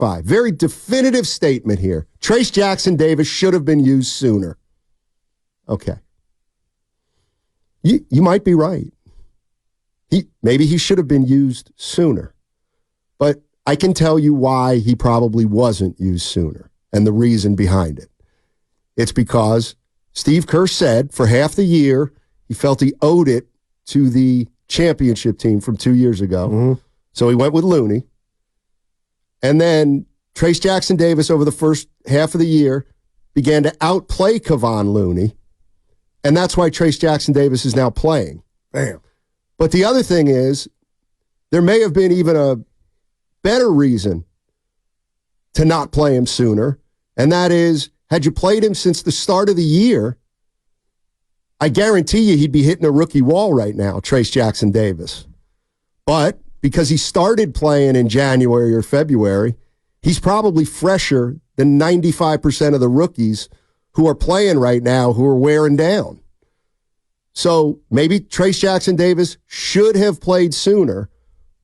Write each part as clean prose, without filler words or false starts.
by. Very definitive statement here. Trace Jackson Davis should have been used sooner. Okay. You might be right. Maybe he should have been used sooner. But I can tell you why he probably wasn't used sooner and the reason behind it. It's because Steve Kerr said for half the year he felt he owed it to the championship team from 2 years ago. Mm-hmm. So he went with Looney. And then Trace Jackson Davis over the first half of the year began to outplay Kevon Looney. And that's why Trace Jackson Davis is now playing. Damn. But the other thing is, there may have been even a better reason to not play him sooner. And that is, had you played him since the start of the year, I guarantee you he'd be hitting a rookie wall right now, Trace Jackson Davis. But because he started playing in January or February, he's probably fresher than 95% of the rookies who are playing right now who are wearing down. So maybe Trace Jackson Davis should have played sooner,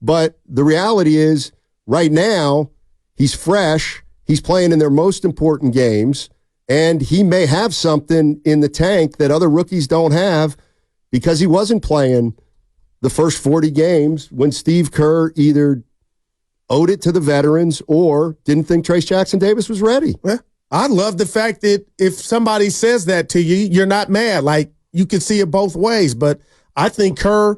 but the reality is right now he's fresh, he's playing in their most important games, and he may have something in the tank that other rookies don't have because he wasn't playing the first 40 games when Steve Kerr either owed it to the veterans or didn't think Trace Jackson Davis was ready. Well, I love the fact that if somebody says that to you, you're not mad. Like, you can see it both ways. But I think Kerr,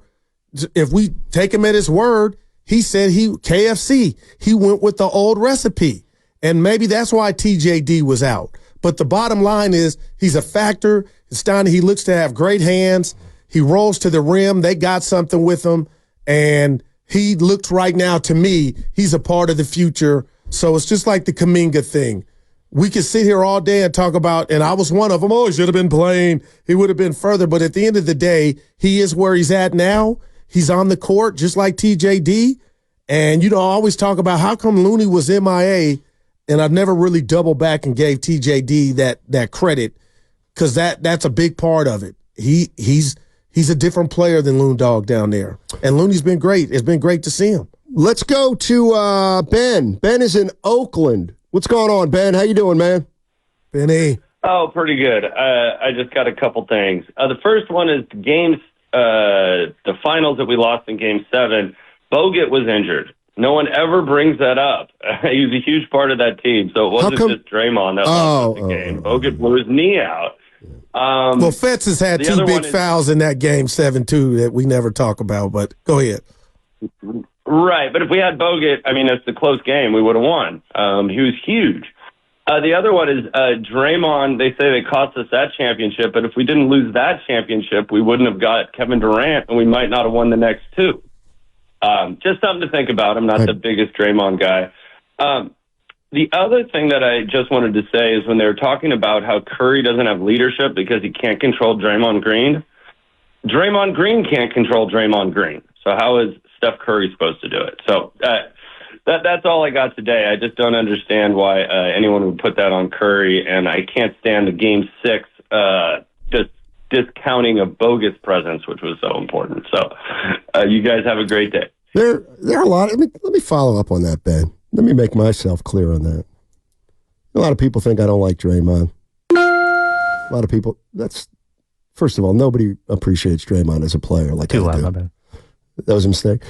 if we take him at his word, he said KFC, he went with the old recipe. And maybe that's why TJD was out. But the bottom line is he's a factor. Steiny, he looks to have great hands. He rolls to the rim. They got something with him. And he looks right now, to me, he's a part of the future. So it's just like the Kuminga thing. We could sit here all day and talk about, and I was one of them, he should have been playing. He would have been further. But at the end of the day, he is where he's at now. He's on the court just like TJD. And, I always talk about how come Looney was MIA, and I've never really doubled back and gave TJD that credit because that's a big part of it. He's a different player than Loon Dog down there. And Looney's been great. It's been great to see him. Let's go to Ben. Ben is in Oakland. What's going on, Ben? How you doing, man? Benny. Oh, pretty good. I just got a couple things. The first one is the finals that we lost in Game 7. Bogut was injured. No one ever brings that up. He was a huge part of that team, so it wasn't just Draymond that lost the game. Bogut blew his knee out. Well, Fetz has had two big fouls in that Game 7, too, that we never talk about, but go ahead. Right, but if we had Bogut, it's a close game. We would have won. He was huge. The other one is Draymond. They say they cost us that championship, but if we didn't lose that championship, we wouldn't have got Kevin Durant, and we might not have won the next two. Just something to think about. I'm not the biggest Draymond guy. The other thing that I just wanted to say is when they were talking about how Curry doesn't have leadership because he can't control Draymond Green. Draymond Green can't control Draymond Green. So how is Steph Curry supposed to do it? So that's all I got today. I just don't understand why anyone would put that on Curry, and I can't stand the Game 6 just discounting of bogus presence, which was so important. So you guys have a great day. There are a lot. Let me follow up on that, Ben. Let me make myself clear on that. A lot of people think I don't like Draymond. A lot of people. First of all, nobody appreciates Draymond as a player like I do. My bad. That was a mistake.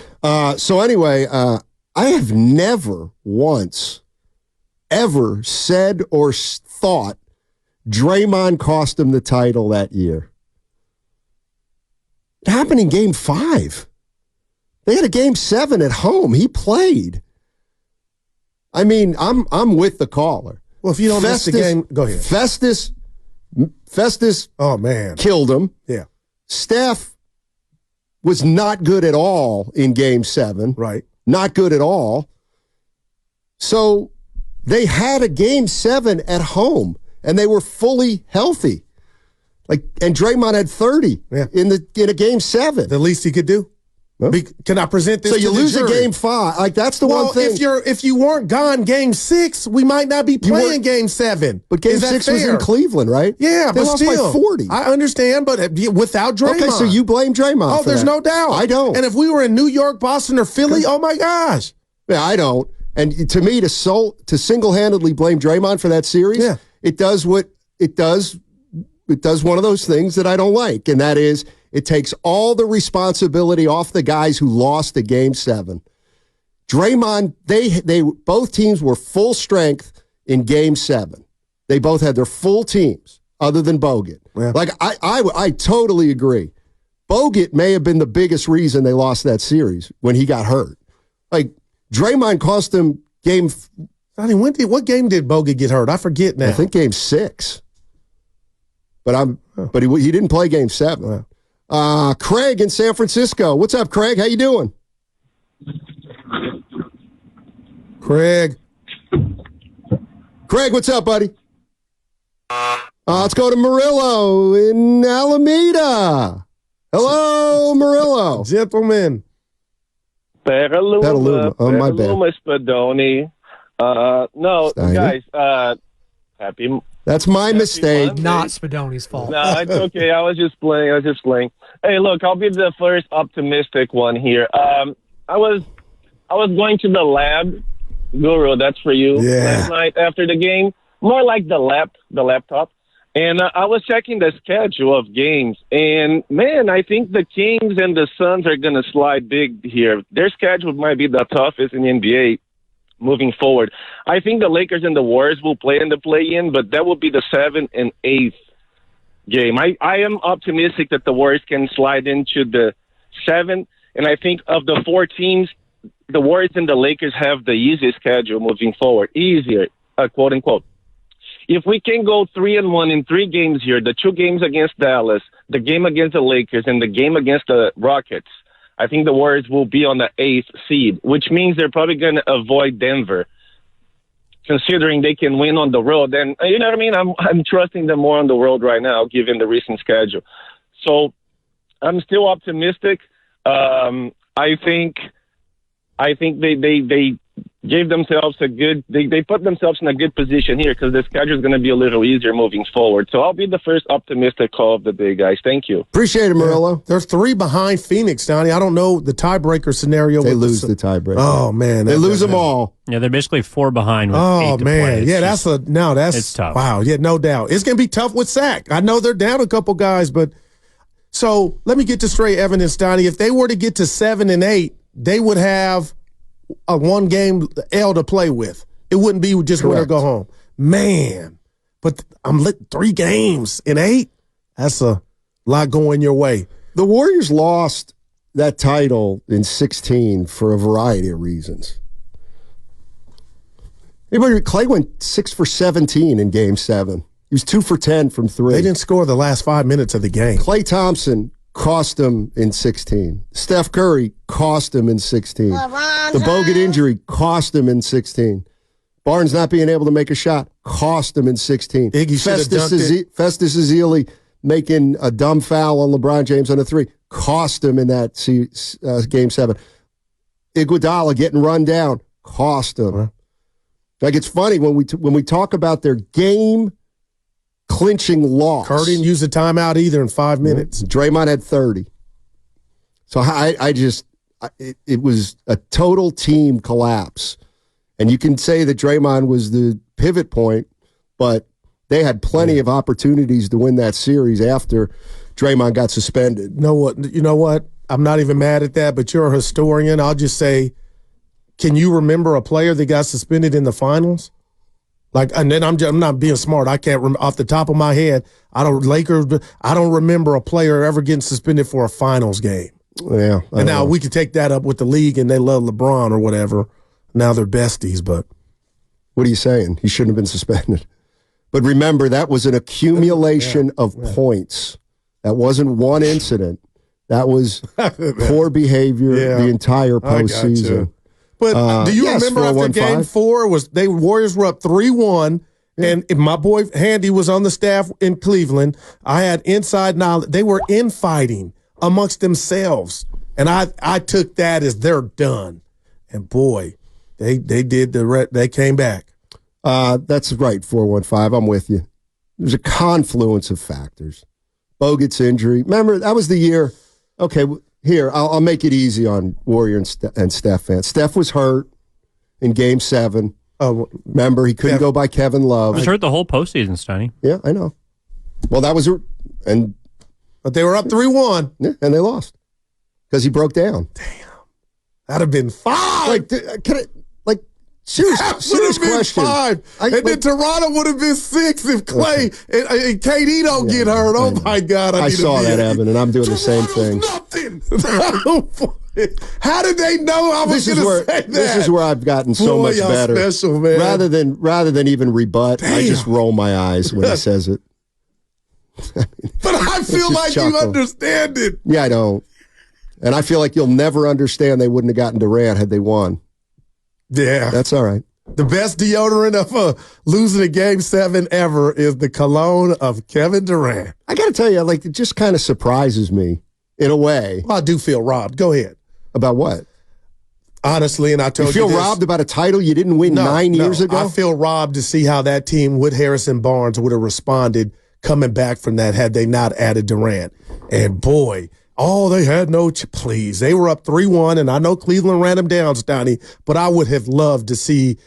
So anyway, I have never once ever said or thought Draymond cost him the title that year. It happened in Game 5. They had a Game 7 at home. He played. I'm with the caller. Well, if you don't miss the game, go ahead. Festus oh, man, killed him. Yeah. Steph was not good at all in Game 7. Right. Not good at all. So they had a Game 7 at home, and they were fully healthy. And Draymond had 30 in a Game 7. The least he could do. Huh? Can I present this? So you lose a Game 5. That's the one thing. If you weren't gone Game 6, we might not be playing Game 7. But Game 6 was in Cleveland, right? Yeah, they lost still by 40. I understand, but without Draymond. Okay, so you blame Draymond. Oh, there's no doubt. I don't. And if we were in New York, Boston, or Philly, oh my gosh. Yeah, I don't. And to me, to single-handedly blame Draymond for that series, it does what it does. It does one of those things that I don't like, and that is it takes all the responsibility off the guys who lost the Game 7. Draymond, they both teams were full strength in Game 7. They both had their full teams, other than Bogut. Yeah. Like I totally agree. Bogut may have been the biggest reason they lost that series when he got hurt. Like Draymond cost them game. What game did Bogut get hurt? I forget now. I think Game 6. But he didn't play Game 7. Craig in San Francisco. What's up, Craig? How you doing? Craig, what's up, buddy? Let's go to Murillo in Alameda. Hello, Murillo. Gentlemen. Petaluma. Oh, my bad. Spadoni. No, Steiny. guys, happy. That's my mistake. Monday. Not Spadoni's fault. No, it's okay. I was just playing. Hey, look, I'll be the first optimistic one here. I was going to the lab, Guru. That's for you. Last night after the game, more like the laptop, and I was checking the schedule of games. And man, I think the Kings and the Suns are gonna slide big here. Their schedule might be the toughest in the NBA. Moving forward, I think the Lakers and the Warriors will play in the play-in, but that will be the 7th and 8th game. I am optimistic that the Warriors can slide into the 7th, and I think of the 4 teams, the Warriors and the Lakers have the easiest schedule moving forward. Easier, quote unquote. If we can go 3-1 in 3 games here, the 2 games against Dallas, the game against the Lakers, and the game against the Rockets, I think the Warriors will be on the 8th seed, which means they're probably going to avoid Denver, considering they can win on the road. And you know what I mean? I'm trusting them more on the road right now, given the recent schedule. So I'm still optimistic. I think they gave themselves they put themselves in a good position here because the schedule is going to be a little easier moving forward. So I'll be the first optimistic call of the day, guys. Thank you. Appreciate it, Murillo. Yeah. They're 3 behind Phoenix, Donnie. I don't know the tiebreaker scenario. They lose the tiebreaker. Oh, man. They lose them all. Yeah, they're basically 4 behind with 8 to man. play. Yeah, it's tough. Wow. Yeah, no doubt. It's going to be tough with Sack. I know they're down a couple guys, but so let me get this straight, Evan and Steiny. If they were to get to 7 and 8, they would have a 1-game L to play with. It wouldn't be just win or go home. Man, but I'm lit 3 games in 8. That's a lot going your way. The Warriors lost that title in 16 for a variety of reasons. Clay went 6 for 17 in Game 7. He was 2 for 10 from 3. They didn't score the last 5 minutes of the game. Klay Thompson cost him in 16. Steph Curry cost him in 16. The Bogut injury cost him in 16. Barnes not being able to make a shot cost him in 16. Festus Ezeli making a dumb foul on LeBron James on a 3 cost him in that Game 7. Iguodala getting run down cost him. Like, it's funny when we talk about their game clinching loss. Curry didn't use the timeout either in 5 minutes. Draymond had 30. So it was a total team collapse. And you can say that Draymond was the pivot point, but they had plenty of opportunities to win that series after Draymond got suspended. You know what? I'm not even mad at that, but you're a historian. I'll just say, can you remember a player that got suspended in the finals? Like, and then I'm not being smart. I can't off the top of my head. I don't remember a player ever getting suspended for a finals game. Yeah. And now we could take that up with the league, and they love LeBron or whatever. Now they're besties, but what are you saying? He shouldn't have been suspended. But remember, that was an accumulation of points. That wasn't one incident. That was poor behavior the entire postseason. But do you remember after Game 4, Warriors were up 3-1, and my boy Handy was on the staff in Cleveland. I had inside knowledge. They were infighting amongst themselves, and I took that as they're done. And boy, they did they came back. That's right, 415. I'm with you. There's a confluence of factors. Bogut's injury. Remember, that was the year. Okay, here, I'll make it easy on Warrior and Steph fans. Steph was hurt. in Game 7. Oh, remember, he couldn't go by Kevin Love. He was hurt the whole postseason, Steiny. Yeah, I know. Well, that was but they were up 3-1. Yeah, and they lost because he broke down. Damn, that'd have been 5. Serious question. 5. And then Toronto would have been 6 if Clay and KD don't get hurt. Oh my God! I saw that, Evan, and I'm doing the same thing. Nothing. How did they know I was going to say that? This is where I've gotten so much better. Special, man. Rather than even rebut, I just roll my eyes when he says it. But I feel like you understand it. Yeah, I don't. And I feel like you'll never understand they wouldn't have gotten Durant had they won. Yeah. That's all right. The best deodorant of losing a Game 7 ever is the cologne of Kevin Durant. I got to tell you, it just kind of surprises me in a way. Well, I do feel robbed. Go ahead. About what? Honestly, and I told you feel robbed about a title you didn't win 9 years ago? I feel robbed to see how that team with Harrison Barnes would have responded coming back from that had they not added Durant. And boy, they had no please. They were up 3-1, and I know Cleveland ran them down, Steiny, but I would have loved to see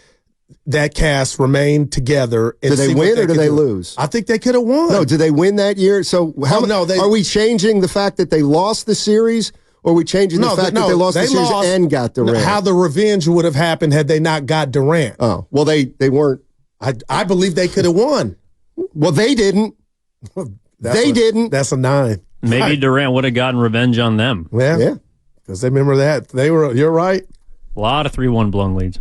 that cast remain together. And did they win or did they lose? I think they could have won. No, did they win that year? So are we changing the fact that they lost the series, or are we changing the fact that they lost the series and got Durant? How the revenge would have happened had they not got Durant. Oh, well, they weren't. I believe they could have won. Well, they didn't. Didn't. That's a 9. Maybe Durant would have gotten revenge on them. Yeah. Because they remember that. You're right. A lot of 3-1 blown leads.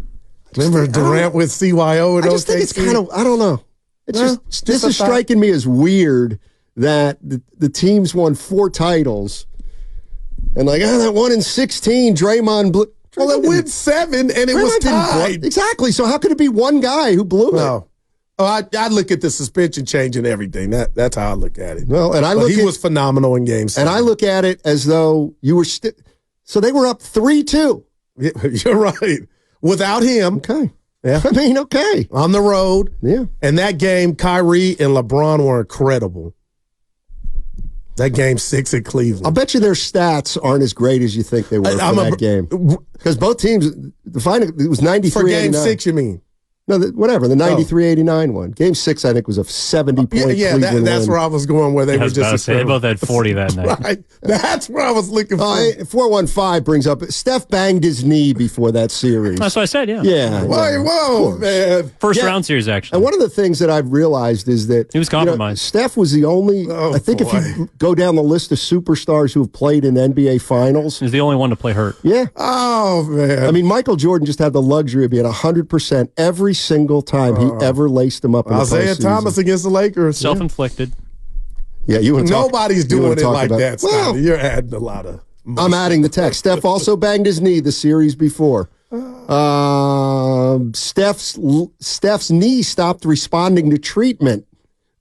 Remember Durant with CYO and I just think it's kind of, I don't know. This is striking me as weird that the teams won 4 titles and that one in 16, Draymond blew. Well, it went 7 and it was tied. Exactly. So how could it be one guy who blew it? I look at the suspension change and everything. That's how I look at it. Well, and he was phenomenal in Game 7. And I look at it as though you were so they were up 3-2. You're right. Without him. Okay. Yeah. I mean, okay. On the road. Yeah. And that game, Kyrie and LeBron were incredible. That Game 6 at Cleveland. I'll bet you their stats aren't as great as you think they were for that game. Because both teams, the final, it was 93-89. For Game 6, you mean? No, whatever. The 93-89 one. Game 6, I think, was a 70-point Cleveland that's win. where I was going, where they were just... They both had 40 that night. Right. That's where I was looking for. 415 brings up, Steph banged his knee before that series. That's what I said, yeah. Yeah. Whoa, man. First round series, actually. And one of the things that I've realized is that... He was compromised. Steph was the only... I think if you go down the list of superstars who have played in NBA Finals... He's the only one to play hurt. Yeah. Oh, man. I mean, Michael Jordan just had the luxury of being 100% every single time he ever laced them up in the postseason. Isaiah Thomas against the Lakers. Self-inflicted. Yeah, nobody's doing it like that, Well, you're adding a lot of... I'm adding the text. Steph also banged his knee the series before. Steph's knee stopped responding to treatment,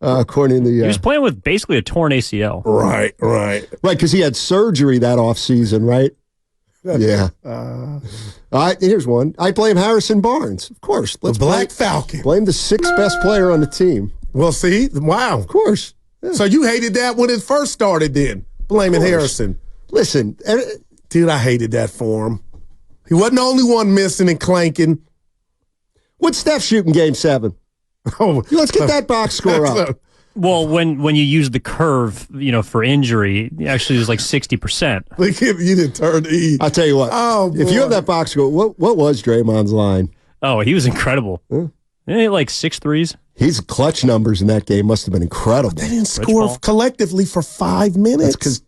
according to the... He was playing with basically a torn ACL. Right. Right, because he had surgery that offseason, right? Yeah. All right, here's one. I blame Harrison Barnes. Of course. The Black Falcon. Blame the 6th best player on the team. Well, see? Wow. Of course. Yeah. So you hated that when it first started then, blaming Harrison. Listen. Dude, I hated that for him. He wasn't the only one missing and clanking. What'd Steph shoot in Game 7? Oh, let's get that box score up. Well, when you use the curve, for injury, actually it was like 60%. You didn't turn E. I'll tell you what. Oh, boy. If you have that box score, what was Draymond's line? Oh, he was incredible. Huh? He had like 6 threes. His clutch numbers in that game must have been incredible. They didn't score collectively for 5 minutes. That's because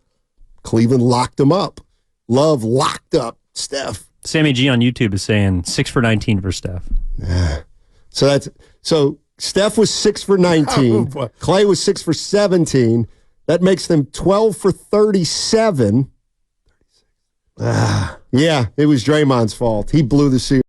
Cleveland locked him up. Love locked up Steph. Sammy G on YouTube is saying 6 for 19 for Steph. So Steph was 6 for 19. Clay was 6 for 17. That makes them 12 for 37. Yeah, it was Draymond's fault. He blew the series.